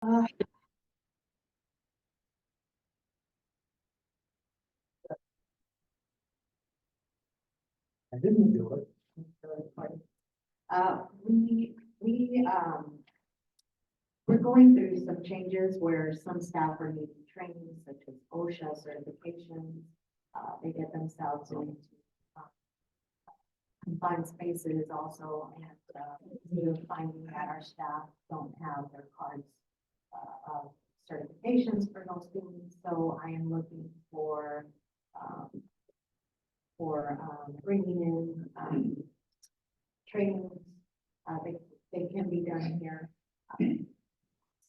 Uh, I didn't do it. We're going through some changes where some staff are needing training such as OSHA certifications. They get themselves into uh, confined spaces also, and we're finding that our staff don't have their cards of certifications for those things. So I am looking for bringing in trainings. They can be done here.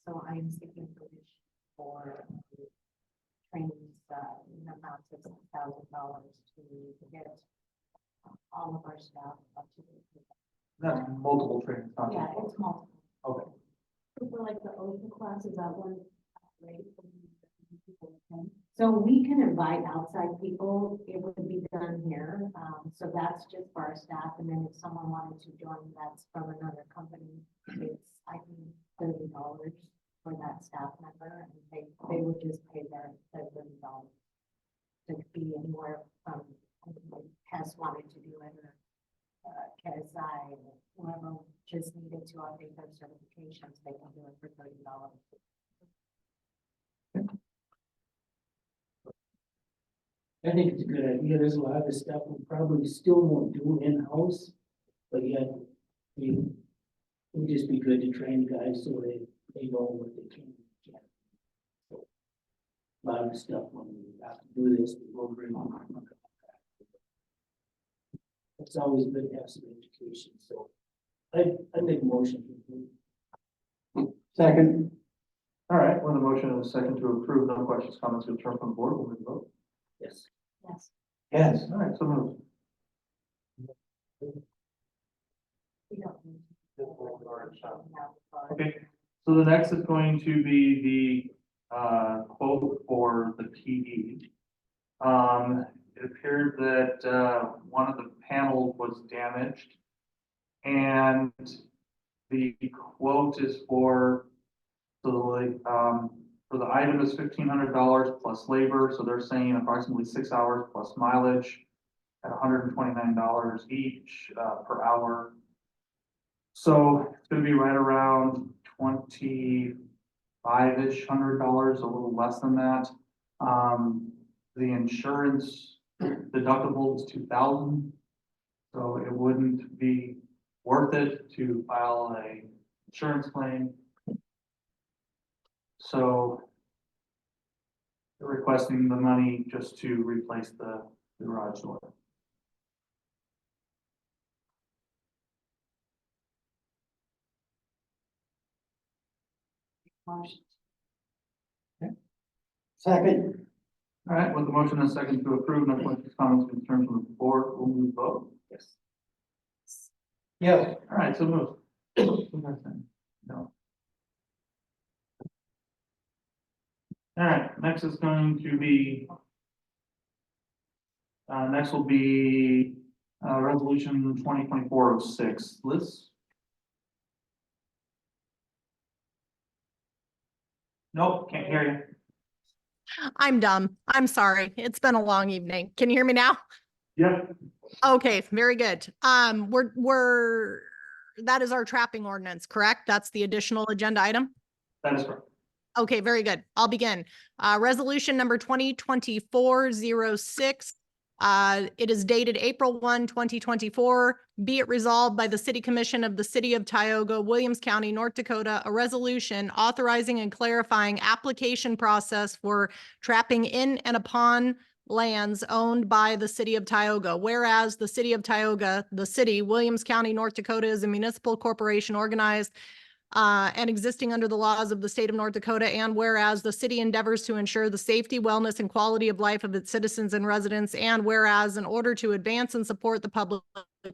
So I am seeking permission for trainings in the amount of $6,000 to get all of our staff up to date. That's multiple trainings, not Yeah, just one. it's multiple. Okay. For like the OSHA classes, that one, right? So we can invite outside people, it would be done here, so that's just for our staff, and then if someone wanted to join, that's from another company, it's, I think, $30 for that staff member, and they would just pay their $30. It could be anywhere from, Hess wanted to do it, or KSI, or whoever just needed to update their certifications, they can do it for $30. I think it's a good idea. There's a lot of stuff we probably still won't do in-house, but yet it would just be good to train guys so they know what they can and can't. So, a lot of stuff when we have to do this, we will bring on. It's always good to have some education, so I make a motion to approve. Second. All right, with a motion and a second to approve, no questions, comments, or return from the board, we'll move to vote. Yes. Yes. Yes. All right, so moved. We don't need to. Okay, so the next is going to be the quote for the PD. It appeared that one of the panels was damaged, and the quote is for the item is $1,500 plus labor, so they're saying approximately 6 hours plus mileage at $129 each per hour. So it's gonna be right around $25-ish $100, a little less than that. The insurance deductible is $2,000, so it wouldn't be worth it to file a insurance claim. So they're requesting the money just to replace the garage door. Motion. Second. All right, with the motion and second to approve, no questions, comments, concerns from the board, we'll move vote. Yes. Yes. All right, so move. No. All right, next is going to be, next will be, resolution 2024-06. Liz? Nope, can't hear you. I'm dumb. I'm sorry. It's been a long evening. Can you hear me now? Yep. Okay, very good. That is our trapping ordinance, correct? That's the additional agenda item? That is correct. Okay, very good. I'll begin. Resolution number 2024-06. It is dated April 1, 2024. Be it resolved by the City Commission of the City of Tioga, Williams County, North Dakota, a resolution authorizing and clarifying application process for trapping in and upon lands owned by the City of Tioga. Whereas the City of Tioga, the city, Williams County, North Dakota, is a municipal corporation organized and existing under the laws of the state of North Dakota. And whereas the city endeavors to ensure the safety, wellness, and quality of life of its citizens and residents. And whereas in order to advance and support the public's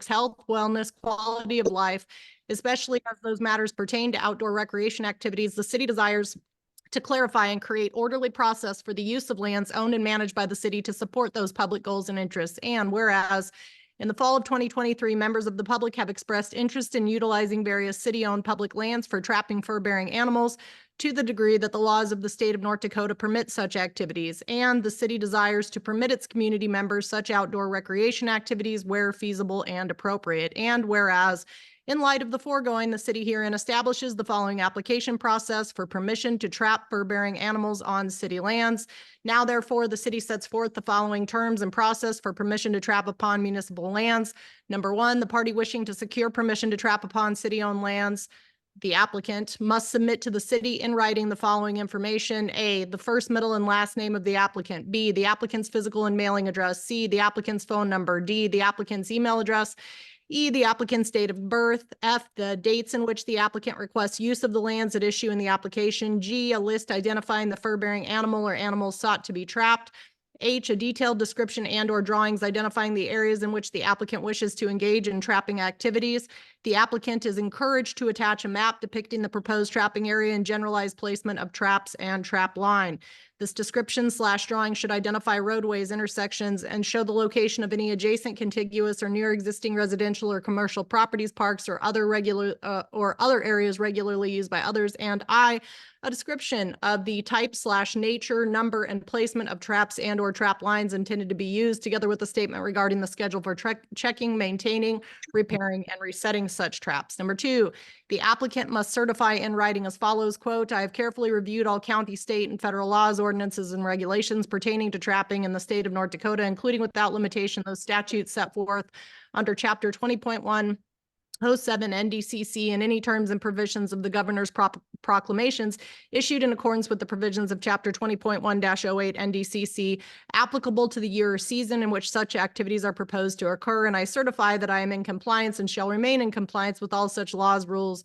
health, wellness, quality of life, especially as those matters pertain to outdoor recreation activities, the city desires to clarify and create orderly process for the use of lands owned and managed by the city to support those public goals and interests. And whereas In the fall of 2023, members of the public have expressed interest in utilizing various city-owned public lands for trapping fur-bearing animals to the degree that the laws of the state of North Dakota permit such activities, and the city desires to permit its community members such outdoor recreation activities where feasible and appropriate. And whereas, in light of the foregoing, the city herein establishes the following application process for permission to trap fur-bearing animals on city lands. Now, therefore, the city sets forth the following terms and process for permission to trap upon municipal lands. Number one, the party wishing to secure permission to trap upon city-owned lands, the applicant must submit to the city in writing the following information: A, the first, middle, and last name of the applicant; B, the applicant's physical and mailing address; C, the applicant's phone number; D, the applicant's email address; E, the applicant's date of birth; F, the dates in which the applicant requests use of the lands at issue in the application; G, a list identifying the fur-bearing animal or animals sought to be trapped; H, a detailed description and or drawings identifying the areas in which the applicant wishes to engage in trapping activities. The applicant is encouraged to attach a map depicting the proposed trapping area and generalized placement of traps and trap line. This description/drawing should identify roadways, intersections, and show the location of any adjacent, contiguous, or near existing residential or commercial properties, parks, or other areas regularly used by others. And I, a description of the type/nature, number, and placement of traps and or trap lines intended to be used, together with a statement regarding the schedule for checking, maintaining, repairing, and resetting such traps. Number two, the applicant must certify in writing as follows, quote, I have carefully reviewed all county, state, and federal laws, ordinances, and regulations pertaining to trapping in the state of North Dakota, including without limitation those statutes set forth under Chapter 20.1 07 NDCC and any terms and provisions of the governor's proclamations issued in accordance with the provisions of Chapter 20.1-08 NDCC applicable to the year or season in which such activities are proposed to occur. And I certify that I am in compliance and shall remain in compliance with all such laws, rules,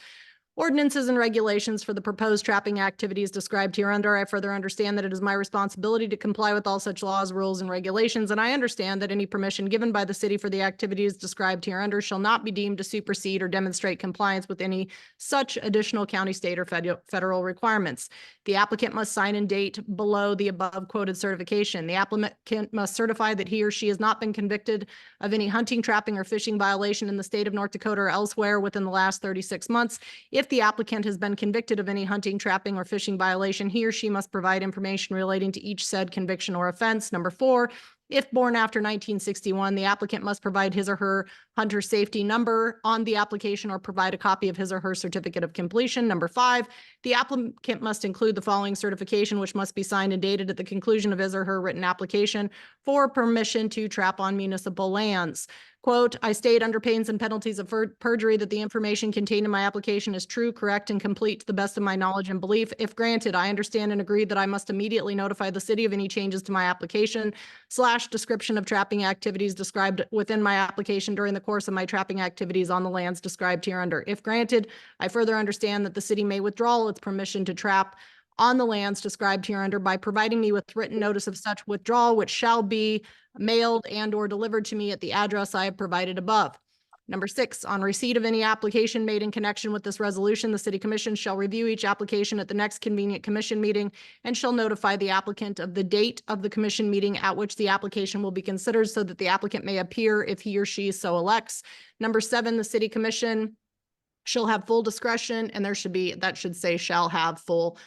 ordinances, and regulations for the proposed trapping activities described hereunder. I further understand that it is my responsibility to comply with all such laws, rules, and regulations, and I understand that any permission given by the city for the activities described hereunder shall not be deemed to supersede or demonstrate compliance with any such additional county, state, or federal requirements. The applicant must sign and date below the above quoted certification. The applicant must certify that he or she has not been convicted of any hunting, trapping, or fishing violation in the state of North Dakota or elsewhere within the last 36 months. If the applicant has been convicted of any hunting, trapping, or fishing violation, he or she must provide information relating to each said conviction or offense. Number four, if born after 1961, the applicant must provide his or her hunter safety number on the application or provide a copy of his or her certificate of completion. Number five, the applicant must include the following certification, which must be signed and dated at the conclusion of his or her written application for permission to trap on municipal lands. Quote, I state under pains and penalties of perjury that the information contained in my application is true, correct, and complete to the best of my knowledge and belief. If granted, I understand and agree that I must immediately notify the city of any changes to my application / description of trapping activities described within my application during the course of my trapping activities on the lands described hereunder. If granted, I further understand that the city may withdraw its permission to trap on the lands described hereunder by providing me with written notice of such withdrawal, which shall be mailed and or delivered to me at the address I have provided above. Number six, on receipt of any application made in connection with this resolution, the City Commission shall review each application at the next convenient commission meeting and shall notify the applicant of the date of the commission meeting at which the application will be considered so that the applicant may appear if he or she so elects. Number seven, the City Commission shall have full discretion, and that should say shall have full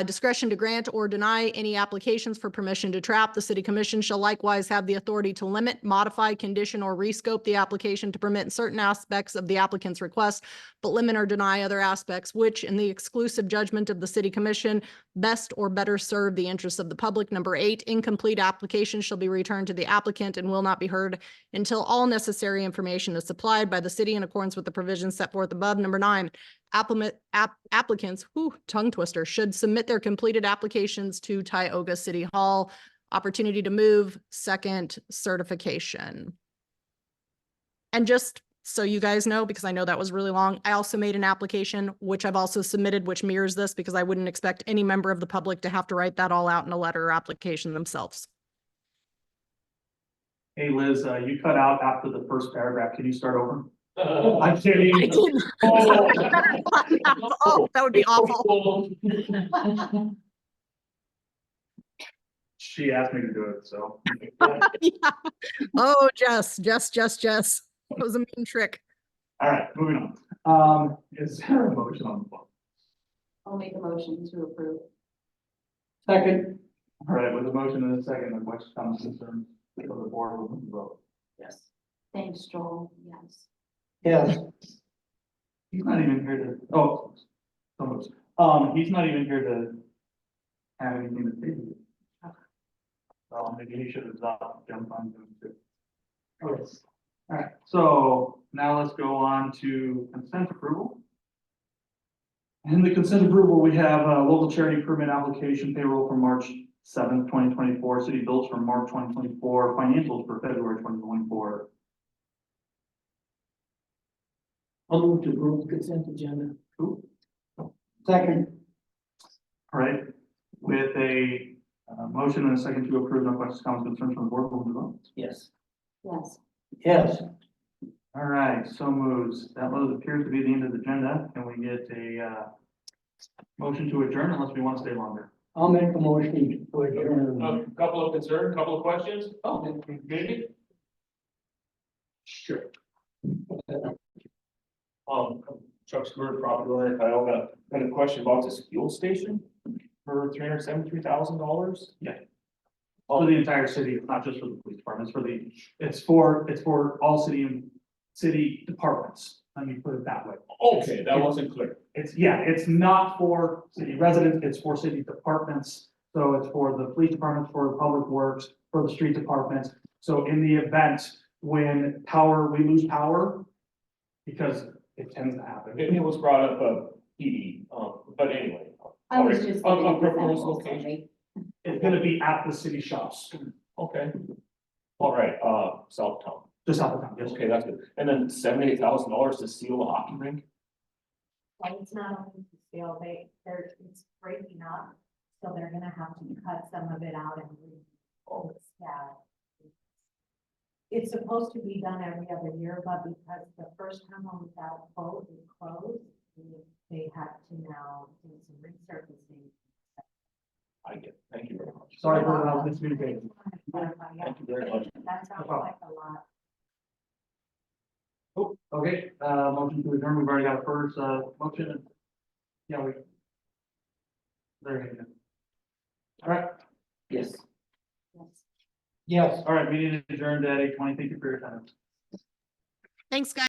discretion to grant or deny any applications for permission to trap. The City Commission shall likewise have the authority to limit, modify, condition, or rescope the application to permit certain aspects of the applicant's request, but limit or deny other aspects which, in the exclusive judgment of the City Commission, best or better serve the interests of the public. Number eight, incomplete applications shall be returned to the applicant and will not be heard until all necessary information is supplied by the city in accordance with the provisions set forth above. Number nine, applicants, tongue twister, should submit their completed applications to Tioga City Hall. Opportunity to move, second certification. And just so you guys know, because I know that was really long, I also made an application, which I've also submitted, which mirrors this, because I wouldn't expect any member of the public to have to write that all out in a letter or application themselves. Hey, Liz, you cut out after the first paragraph. Can you start over? I'm kidding. I didn't. Oh, that would be awful. She asked me to do it, so. Yeah. Oh, Jess. That was a mean trick. All right, moving on. Is there a motion on the floor? I'll make a motion to approve. Second. All right, with a motion and a second, the question comes concerns of the board will vote. Yes. Thanks, Joel, yes. Yes. He's not even here to, oh, almost. He's not even here to have anything to say. So maybe he should have jumped on to it too. Yes. All right, so now let's go on to consent approval. In the consent approval, we have a local charity permit application payroll for March 7th, 2024, city bills for March 2024, financials for February 2024. I'll move to approve the consent agenda. Cool. Second. All right, with a motion and a second to approve, no questions, comments, concerns from the board, will move on. Yes. Yes. Yes. All right, so moves. That appears to be the end of the agenda. Can we get a motion to adjourn unless we want to stay longer? I'll make a motion to adjourn. A couple of concerns, couple of questions. Oh, maybe? Sure. Chuck Stewart, property owner in Tioga, got a question about this fuel station for $373,000. Yeah. For the entire city, it's not just for the police department, it's for all city departments. Let me put it that way. Okay, that wasn't clear. It's not for city residents, it's for city departments. So it's for the police departments, for the public works, for the street departments. So in the event when we lose power, because it tends to happen. It was brought up, PD, but anyway. I was just. On giving proposed examples, location. sorry. It's gonna be at the city shops, Okay. All right, Southtown. just out of town, yes. Okay, that's good. And then $78,000 to seal the hockey rink? Well, it's not only to scale, it's breaking up, so they're gonna have to cut some of it out and. Yeah. It's supposed to be done every other year, but because the first time when we got a quote, it closed, they had to now do some resurfacing. I get it. Thank you very much. Sorry for the miscommunication. Thank you very much. That sounds like a lot. Oh, okay, motion to adjourn, we've already got a first, motion. Yeah, there you go. All right, Yes. Yes. Yes. all right, meeting adjourned at 8:20. Thank you for your time. Thanks, guys.